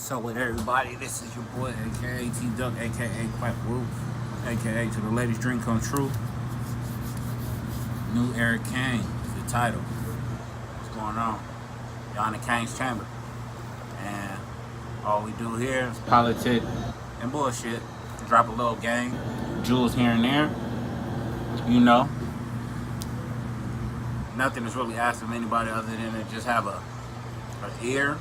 So with everybody, this is your boy, aka T Duck, aka Quack Roof, aka To the Ladies Dream Come True. New Eric Kang is the title. What's going on? Y'all in the Kang's chamber. And all we do here is politics and bullshit. Drop a little gang, jewels here and there. You know. Nothing is really asked of anybody other than to just have an ear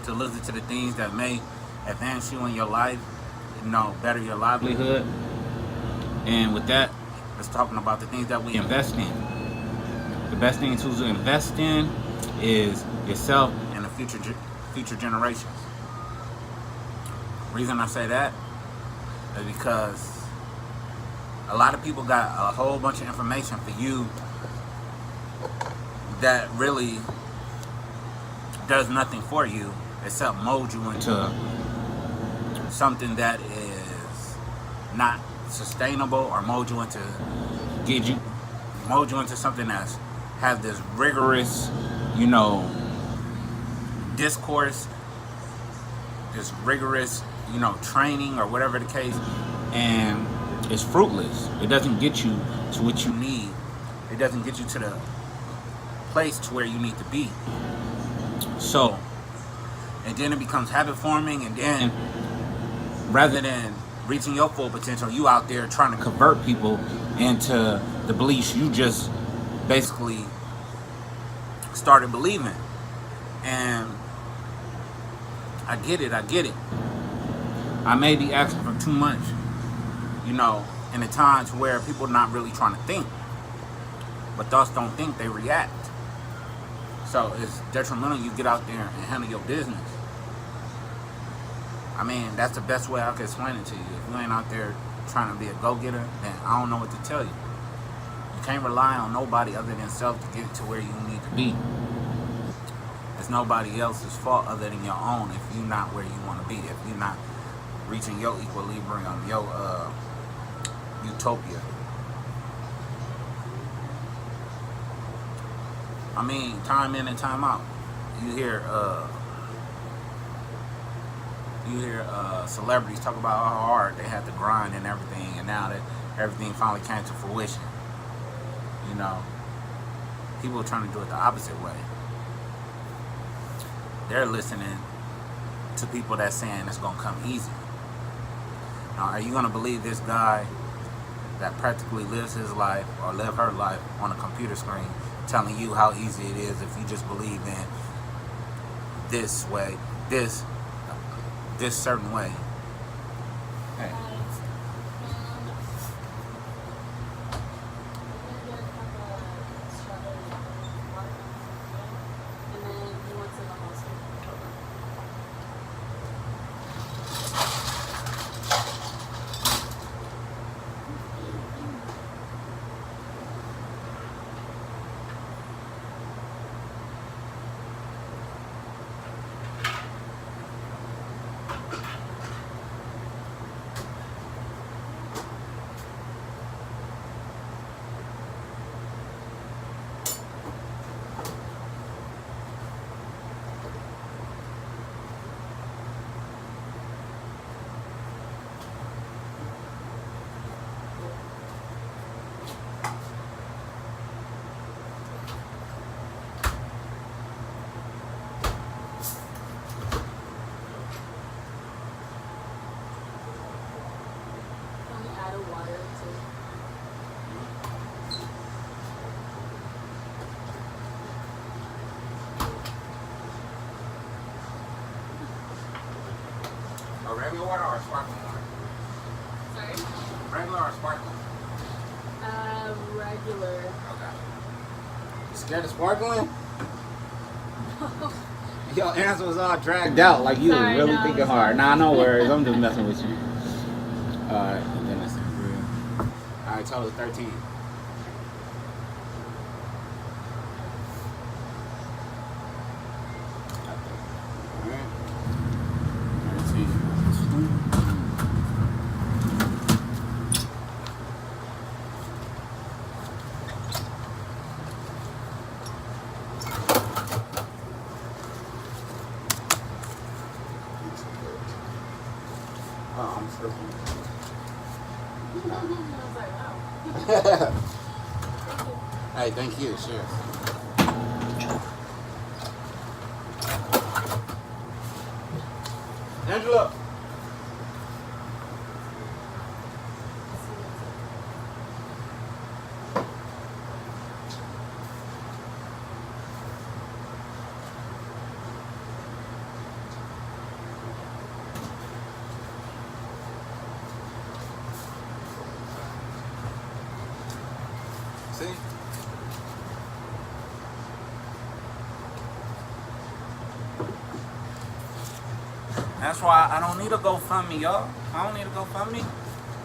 to listen to the things that may advance you in your life, better your livelihood. And with that, let's talking about the things that we invest in. The best thing to invest in is yourself and the future generations. Reason I say that is because a lot of people got a whole bunch of information for you that really does nothing for you except mold you into something that is not sustainable, or mold you into something that has this rigorous, discourse, this rigorous, training or whatever the case, and it's fruitless. It doesn't get you to what you need. It doesn't get you to the place to where you need to be. So, and then it becomes habit forming, and then rather than reaching your full potential, you out there trying to convert people into the beliefs you just basically started believing. And I get it. I may be asking for too much, in a time to where people are not really trying to think. But thoughts don't think, they react. So it's detrimental you get out there and handle your business. I mean, that's the best way I can explain it to you. If you ain't out there trying to be a go-getter, then I don't know what to tell you. You can't rely on nobody other than self to get to where you need to be. It's nobody else's fault other than your own if you're not where you want to be. If you're not reaching your equilibrium, your utopia. I mean, time in and time out, you hear celebrities talk about how hard they had to grind and everything, and now that everything finally came to fruition. People are trying to do it the opposite way. They're listening to people that's saying it's gonna come easy. Now, are you gonna believe this guy that practically lives his life or live her life on a computer screen, telling you how easy it is if you just believe in this way, this certain way? Hey. Regular water or sparkling water? Sorry? Regular or sparkling? Regular. Okay. You scared of sparkling? Your answer was all dragged out, like you Sorry, were really no, thinking hard. Nah, no worries. I'm just messing with you. Alright, then that's it for real. Alright, total 13. Oh, I'm sure. Hey, thank you. Sure. Angela. See? That's why I don't need a GoFundMe, y'all. I don't need a GoFundMe.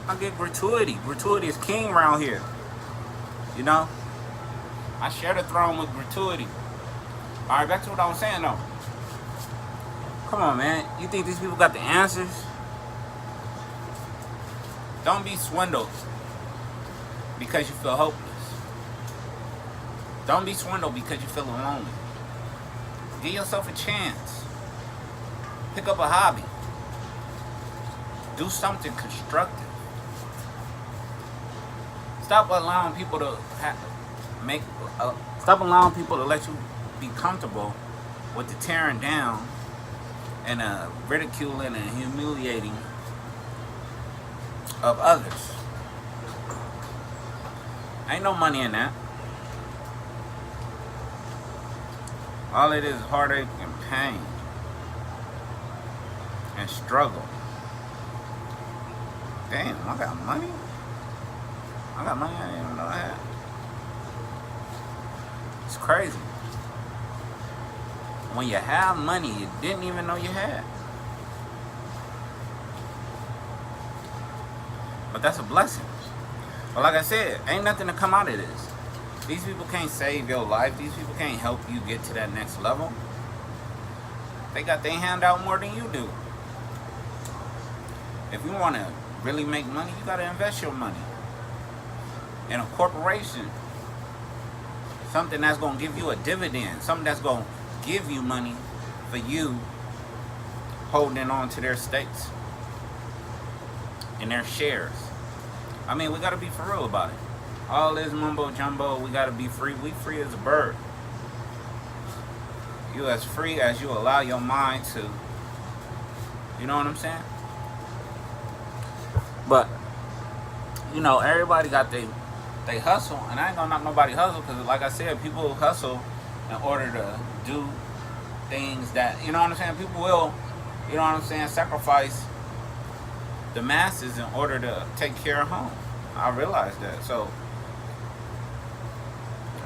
I get gratuity. Gratuity is king around here. You know? I share the throne with gratuity. Alright, back to what I was saying though. Come on, man. You think these people got the answers? Don't be swindled because you feel hopeless. Don't be swindled because you feel lonely. Give yourself a chance. Pick up a hobby. Do something constructive. Stop allowing people to stop allowing people to let you be comfortable with the tearing down and ridiculing and humiliating of others. Ain't no money in that. All it is heartache and pain and struggle. Damn, I got money? I got money I didn't even know I had. It's crazy. When you have money you didn't even know you had. But that's a blessing. But like I said, ain't nothing to come out of this. These people can't save your life. These people can't help you get to that next level. They got their hand out more than you do. If you want to really make money, you got to invest your money in a corporation. Something that's going to give you a dividend. Something that's going to give you money for you holding on to their stakes and their shares. I mean, we got to be for real about it. All this mumbo jumbo, we got to be free. We free as a bird. You as free as you allow your mind to. You know what I'm saying? But, you know, everybody got they hustle. And I ain't going to knock nobody hustle because, like I said, people hustle in order to do things that, you know what I'm saying? People will, you know what I'm saying, sacrifice the masses in order to take care of home. I realize that. So,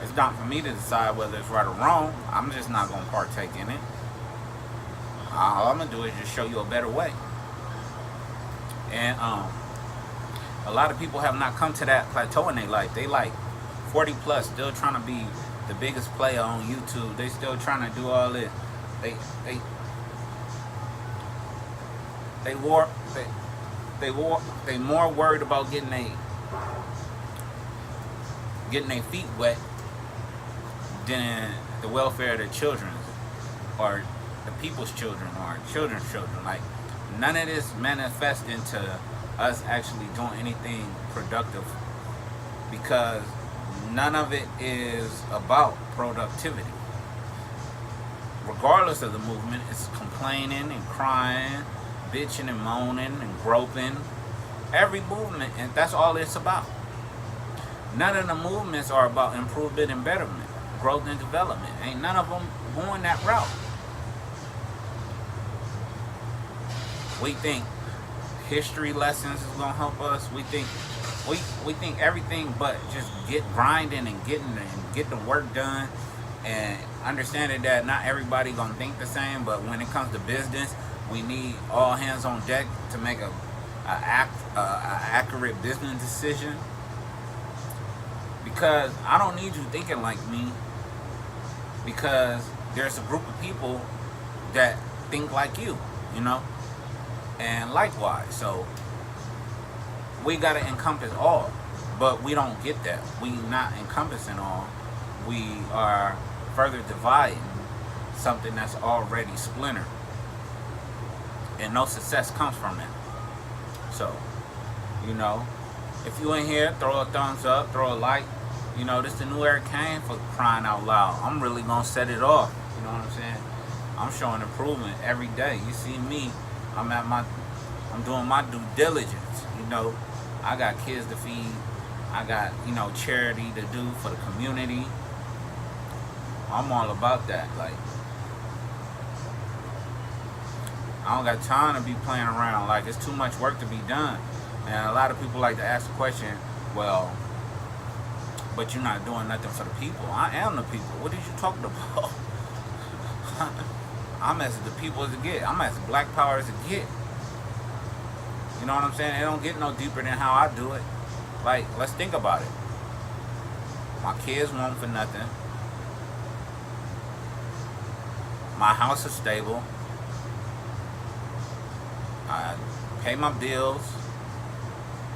it's not for me to decide whether it's right or wrong. I'm just not going to partake in it. All I'm going to do is just show you a better way. And a lot of people have not come to that plateau in their life. They like 40 plus, still trying to be the biggest player on YouTube. They still trying to do all this. They more worried about getting their feet wet than the welfare of their children or the people's children or children's children. Like, none of this manifests into us actually doing anything productive because none of it is about productivity. Regardless of the movement, it's complaining and crying, bitching and moaning and groping. Every movement, and that's all it's about. None of the movements are about improvement and betterment, growth and development. Ain't none of them going that route. We think history lessons is gonna help us. We think everything but just get grinding and get the work done, and understanding that not everybody gonna think the same. But when it comes to business, we need all hands on deck to make a accurate business decision. Because I don't need you thinking like me. Because there's a group of people that think like you, you know, and likewise. So we gotta encompass all, but we don't get that. We not encompassing all. We are further dividing something that's already splintered, and no success comes from that. So, you know, if you in here, throw a thumbs up, throw a like. You know, this the new Eric Kang, for crying out loud. I'm really gonna set it off. You know what I'm saying? I'm showing improvement every day. You see me, I'm doing my due diligence. You know, I got kids to feed. I got, you know, charity to do for the community. I'm all about that. Like, I don't got time to be playing around. Like, it's too much work to be done. And a lot of people like to ask the question, well, but you're not doing nothing for the people. I am the people. What are you talking about? I'm as the people as it get. I'm as black power as it get. You know what I'm saying? It don't get no deeper than how I do it. Like, let's think about it. My kids won't for nothing. My house is stable. I pay my bills.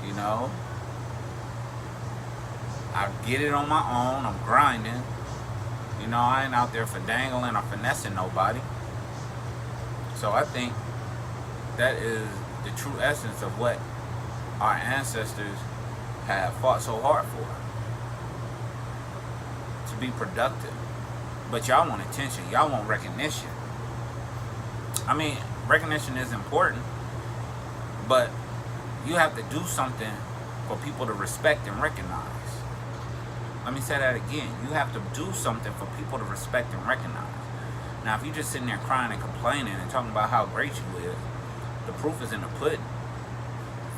You know. I get it on my own. I'm grinding. You know, I ain't out there for dangling or finessing nobody. So I think that is the true essence of what our ancestors have fought so hard for. To be productive. But y'all want attention. Y'all want recognition. I mean, recognition is important. But you have to do something for people to respect and recognize. Let me say that again. You have to do something for people to respect and recognize. Now, if you're just sitting there crying and complaining and talking about how great you is, the proof is in the pudding.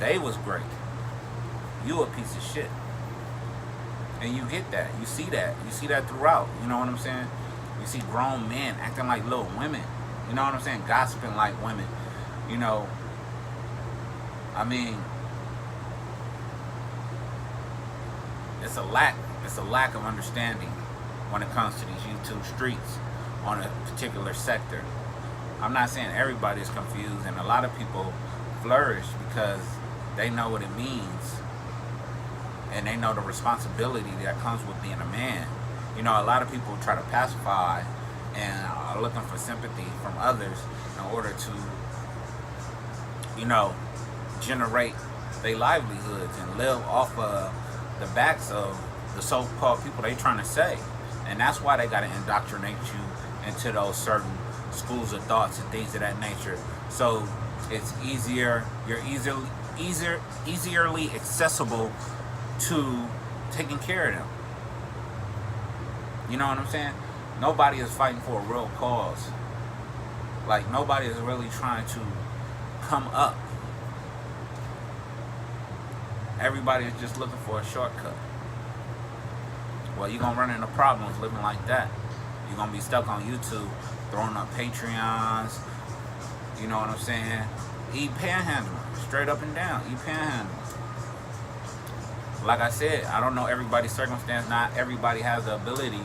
They was great. You a piece of shit. And you get that. You see that. You see that throughout. You know what I'm saying? You see grown men acting like little women. You know what I'm saying? Gossiping like women. You know, I mean, it's a lack of understanding when it comes to these YouTube streets on a particular sector. I'm not saying everybody is confused, and a lot of people flourish because they know what it means and they know the responsibility that comes with being a man. You know, a lot of people try to pacify and are looking for sympathy from others in order to, you know, generate their livelihoods and live off of the backs of the so-called people they trying to save. And that's why they got to indoctrinate you into those certain schools of thoughts and things of that nature. So it's easier, you're easierly accessible to taking care of them. You know what I'm saying? Nobody is fighting for a real cause. Like, nobody is really trying to come up. Everybody is just looking for a shortcut. Well, you're going to run into problems living like that. You're going to be stuck on YouTube, throwing up Patreons. You know what I'm saying? Eat panhandling, straight up and down. Eat panhandling. Like I said, I don't know everybody's circumstance. Not everybody has the ability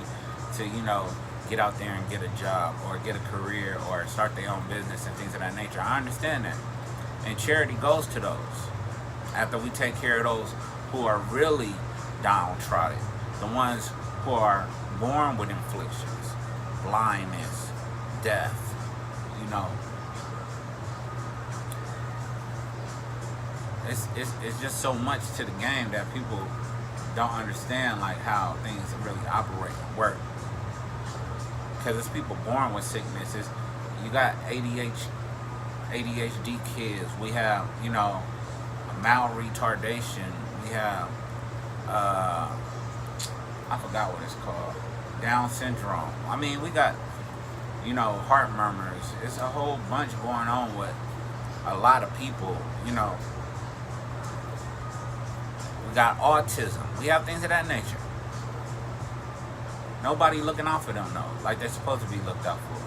to, you know, get out there and get a job or get a career or start their own business and things of that nature. I understand that. And charity goes to those. After we take care of those who are really downtrodden. The ones who are born with afflictions, blindness, death, you know. It's just so much to the game that people don't understand, like, how things really operate and work. Because it's people born with sicknesses. You got ADHD kids. We have, you know, malretardation. We have, I forgot what it's called. Down syndrome. I mean, we got, you know, heart murmurs. It's a whole bunch going on with a lot of people, you know. We got autism. We have things of that nature. Nobody looking out for them, though, like they're supposed to be looked out for.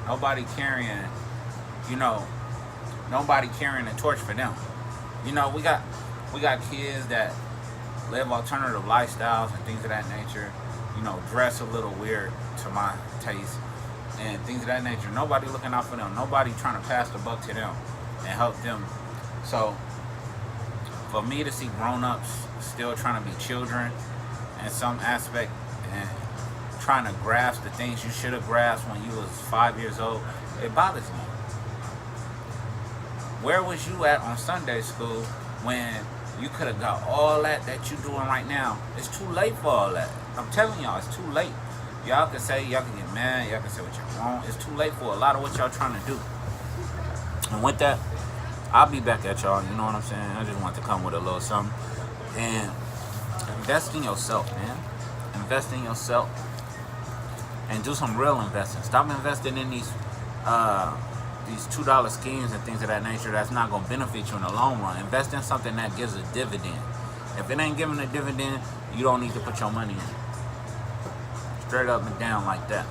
Nobody carrying, you know, nobody carrying a torch for them. You know, we got kids that live alternative lifestyles and things of that nature. You know, dress a little weird to my taste and things of that nature. Nobody looking out for them. Nobody trying to pass the buck to them and help them. So, for me to see grown-ups still trying to be children in some aspect and trying to grasp the things you should have grasped when you was 5 years old, it bothers me. Where was you at on Sunday school when you could have got all that you doing right now? It's too late for all that. I'm telling y'all, it's too late. Y'all can say, y'all can get mad, y'all can say what y'all want. It's too late for a lot of what y'all trying to do. And with that, I'll be back at y'all. You know what I'm saying? I just want to come with a little something. And invest in yourself, man. Invest in yourself. And do some real investing. Stop investing in these $2 schemes and things of that nature that's not going to benefit you in the long run. Invest in something that gives a dividend. If it ain't giving a dividend, you don't need to put your money in. Straight up and down like that.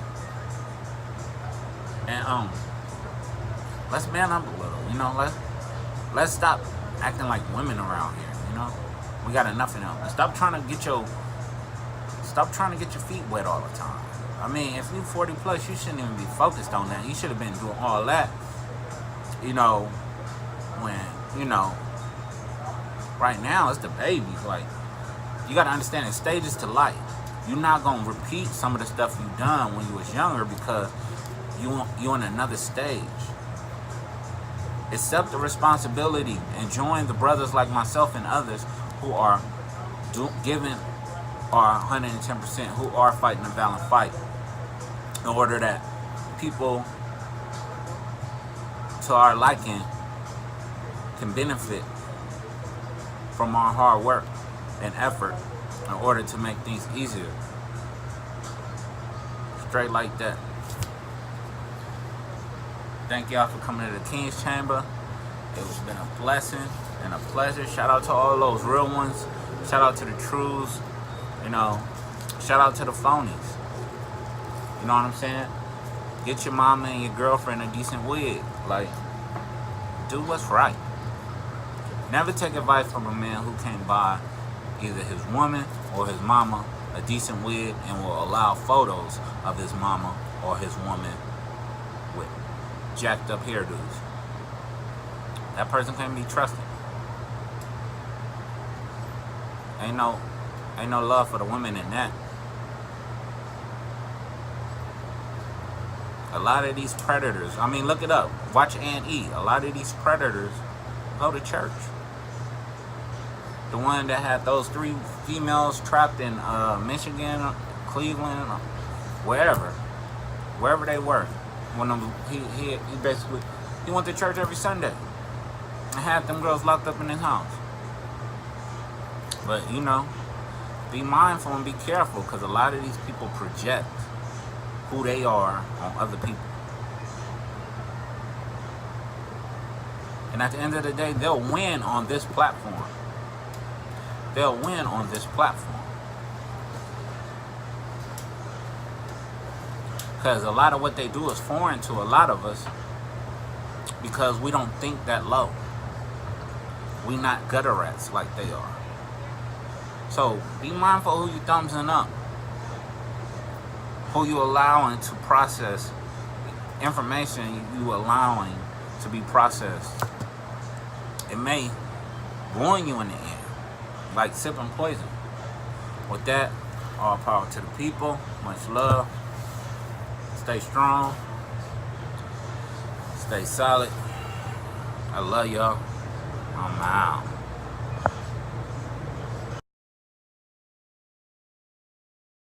And let's man up a little, you know. Let's stop acting like women around here, you know. We got enough of them. And stop trying to get your feet wet all the time. I mean, if you 40 plus, you shouldn't even be focused on that. You should have been doing all that, you know, when, you know, right now it's the babies. Like, you got to understand it's stages to life. You're not going to repeat some of the stuff you done when you was younger because you in another stage. Accept the responsibility and join the brothers like myself and others who are giving our 110%, who are fighting a valiant fight in order that people to our liking can benefit from our hard work and effort in order to make things easier. Straight like that. Thank y'all for coming to the King's Chamber. It has been a blessing and a pleasure. Shout out to all those real ones. Shout out to the trues. You know, shout out to the phonies. You know what I'm saying? Get your mama and your girlfriend a decent wig. Like, do what's right. Never take advice from a man who can't buy either his woman or his mama a decent wig and will allow photos of his mama or his woman with jacked up hairdos. That person can't be trusted. Ain't no love for the women in that. A lot of these predators, I mean, look it up. Watch Aunt E. A lot of these predators go to church. The one that had those 3 females trapped in Michigan, Cleveland, wherever they were. One of them, he basically went to church every Sunday and had them girls locked up in his house. But you know, be mindful and be careful because a lot of these people project who they are on other people. And at the end of the day, they'll win on this platform. They'll win on this platform. Because a lot of what they do is foreign to a lot of us because we don't think that low. We not gutter rats like they are. So be mindful who you thumbsing up. Who you allowing to process information you allowing to be processed. It may ruin you in the end. Like sipping poison. With that, all power to the people. Much love. Stay strong. Stay solid. I love y'all. I'm out.